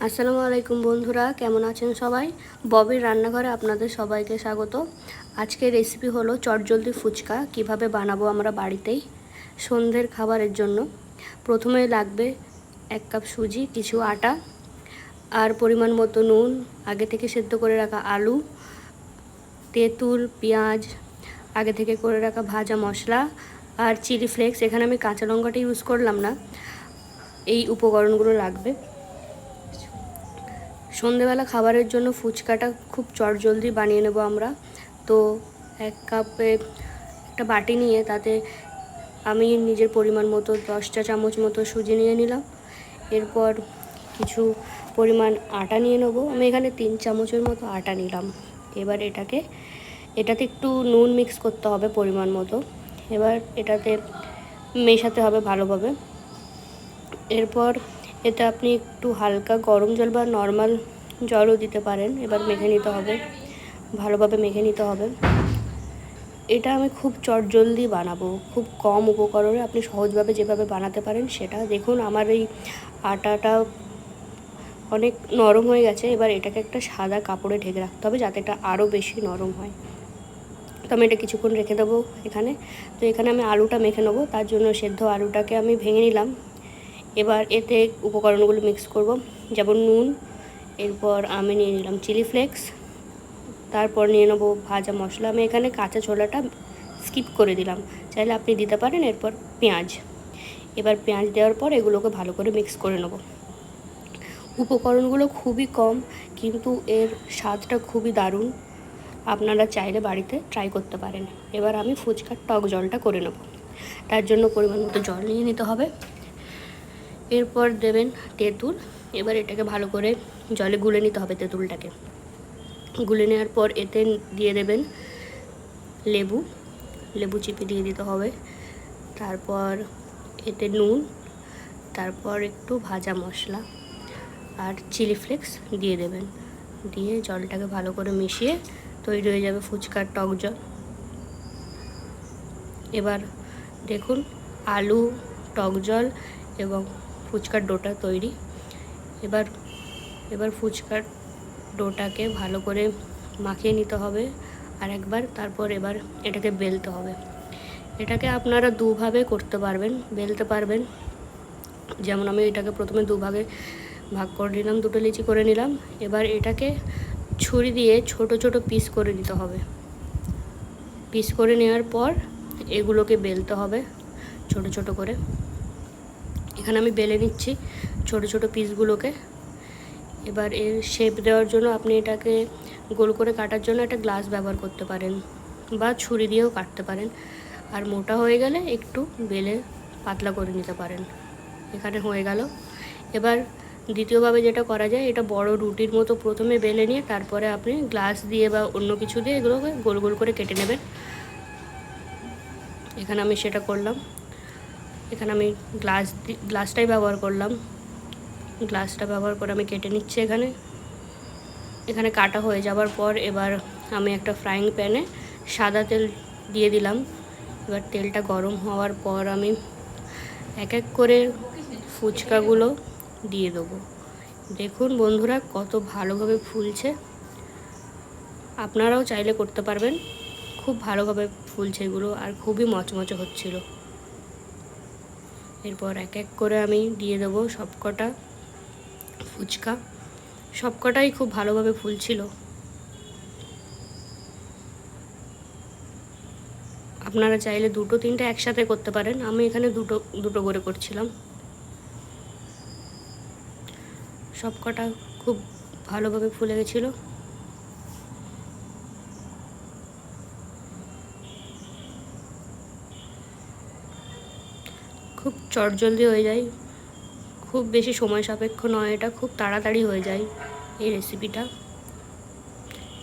আসসালামু আলাইকুম বন্ধুরা, কেমন আছেন সবাই? ববির রান্নাঘরে আপনাদের সবাইকে স্বাগত। আজকের রেসিপি হলো চটজলদি ফুচকা। কিভাবে বানাবো আমরা বাড়িতেই সন্ধ্যের খাবারের জন্য। প্রথমে লাগবে 1 কাপ সুজি, কিছু আটা আর পরিমাণ মতো নুন, আগে থেকে সেদ্ধ করে রাখা আলু, তেঁতুল, পেঁয়াজ, আগে থেকে করে রাখা ভাজা মশলা আর চিলি ফ্লেক্স। এখানে আমি কাঁচা লঙ্কাটা ইউজ করলাম না। এই উপকরণগুলো লাগবে। সন্ধেবেলা খাবারের জন্য ফুচকাটা খুব চটজলদি বানিয়ে নেব আমরা। তো 1 কাপে একটা বাটি নিয়ে তাতে আমি নিজের পরিমাণ মতো 10টা চামচ মতো সুজি নিয়ে নিলাম। এরপর কিছু পরিমাণ আটা নিয়ে নেব। আমি এখানে 3 চামচের মতো আটা নিলাম। এবার এটাতে একটু নুন মিক্স করতে হবে পরিমাণ মতো। এবার এটাতে মেশাতে হবে ভালোভাবে। এরপর এতে আপনি একটু হালকা গরম জল বা নর্মাল জলও দিতে পারেন। এবার মেখে নিতে হবে, ভালোভাবে মেখে নিতে হবে। এটা আমি খুব চটজলদি বানাবো, খুব কম উপকরণে আপনি সহজভাবে যেভাবে বানাতে পারেন সেটা দেখুন। আমার এই আটাটা অনেক নরম হয়ে গেছে। এবার এটাকে একটা সাদা কাপড়ে ঢেকে রাখতে হবে যাতে এটা আরও বেশি নরম হয়। তো আমি এটা কিছুক্ষণ রেখে দেবো এখানে। তো এখানে আমি আলুটা মেখে নেবো, তার জন্য সেদ্ধ আলুটাকে আমি ভেঙে নিলাম। এবার এতে উপকরণগুলো মিক্স করব, যেমন নুন, এরপর আমি নিয়ে নিলাম চিলি ফ্লেক্স, তারপর নিয়ে নেব ভাজা মশলা। আমি এখানে কাঁচা ছোলাটা স্কিপ করে দিলাম, চাইলে আপনি দিতে পারেন। এরপর পেঁয়াজ। এবার পেঁয়াজ দেওয়ার পর এগুলোকে ভালো করে মিক্স করে নেব। উপকরণগুলো খুবই কম, কিন্তু এর স্বাদটা খুবই দারুণ। আপনারা চাইলে বাড়িতে ট্রাই করতে পারেন। এবার আমি ফুচকার টক জলটা করে নেব। তার জন্য পরিমাণ মতো জল নিয়ে নিতে হবে। এরপর দেবেন তেঁতুল। এবার এটাকে ভালো করে জলে গুলে নিতে হবে। তেঁতুলটাকে গুলে নেওয়ার পর এতে দিয়ে দেবেন লেবু চিপে দিয়ে দিতে হবে। তারপর এতে নুন, তারপর একটু ভাজা মশলা আর চিলি ফ্লেক্স দিয়ে দেবেন। দিয়ে জলটাকে ভালো করে মিশিয়ে তৈরি হয়ে যাবে ফুচকার টক জল। এবার দেখুন আলু, টক জল এবং ফুচকার ডোটা তৈরি। এবার ফুচকার ডোটাকে ভালো করে মাখিয়ে নিতে হবে আর একবার। তারপর এবার এটাকে বেলতে হবে। এটাকে আপনারা দুভাবে করতে পারবেন, বেলতে পারবেন। যেমন আমি এটাকে প্রথমে দুভাগে ভাগ করে নিলাম, দুটো লিচি করে নিলাম। এবার এটাকে ছুরি দিয়ে ছোট ছোট পিস করে নিতে হবে। পিস করে নেওয়ার পর এগুলোকে বেলতে হবে ছোট ছোট করে। এখানে আমি বেলে নিচ্ছি ছোট ছোট পিসগুলোকে। এবার এর শেপ দেওয়ার জন্য আপনি এটাকে গোল করে কাটার জন্য একটা গ্লাস ব্যবহার করতে পারেন বা ছুরি দিয়েও কাটতে পারেন। আর মোটা হয়ে গেলে একটু বেলে পাতলা করে নিতে পারেন। এখানে হয়ে গেল। এবার দ্বিতীয়ভাবে যেটা করা যায়, এটা বড় রুটির মতো প্রথমে বেলে নিয়ে তারপরে আপনি গ্লাস দিয়ে বা অন্য কিছু দিয়ে এগুলোকে গোল গোল করে কেটে নেবেন। এখানে আমি সেটা করলাম। এখানে আমি গ্লাসটাই ব্যবহার করলাম। গ্লাসটা ব্যবহার করে আমি কেটে নিচ্ছি। এখানে কাটা হয়ে যাওয়ার পর এবার আমি একটা ফ্রাইং প্যানে সাদা তেল দিয়ে দিলাম। এবার তেলটা গরম হওয়ার পর আমি এক এক করে ফুচকাগুলো দিয়ে দেবো। দেখুন বন্ধুরা কত ভালোভাবে ফুলছে। আপনারাও চাইলে করতে পারবেন। খুব ভালোভাবে ফুলছে এগুলো আর খুবই মচমচে হচ্ছিল। এরপর এক এক করে আমি দিয়ে দেবো সবকটা ফুচকা। সবকটাই খুব ভালোভাবে ফুলছিল। আপনারা চাইলে দুটো তিনটে একসাথে করতে পারেন। আমি এখানে দুটো করে করছিলাম। সবকটা খুব ভালোভাবে ফুলে গেছিলো। খুব চটজলদি হয়ে যায়, খুব বেশি সময় সাপেক্ষ নয়, এটা খুব তাড়াতাড়ি হয়ে যায় এই রেসিপিটা।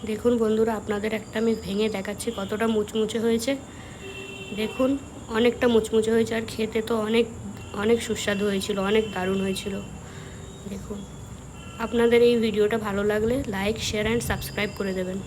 দেখুন বন্ধুরা, আপনাদের একটা আমি ভেঙে দেখাচ্ছি কতটা মুচমুচে হয়েছে। দেখুন অনেকটা মুচমুচে হয়েছে আর খেতে তো অনেক অনেক সুস্বাদু হয়েছিল, অনেক দারুণ হয়েছিল। দেখুন, আপনাদের এই ভিডিওটা ভালো লাগলে লাইক, শেয়ার অ্যান্ড সাবস্ক্রাইব করে দেবেন।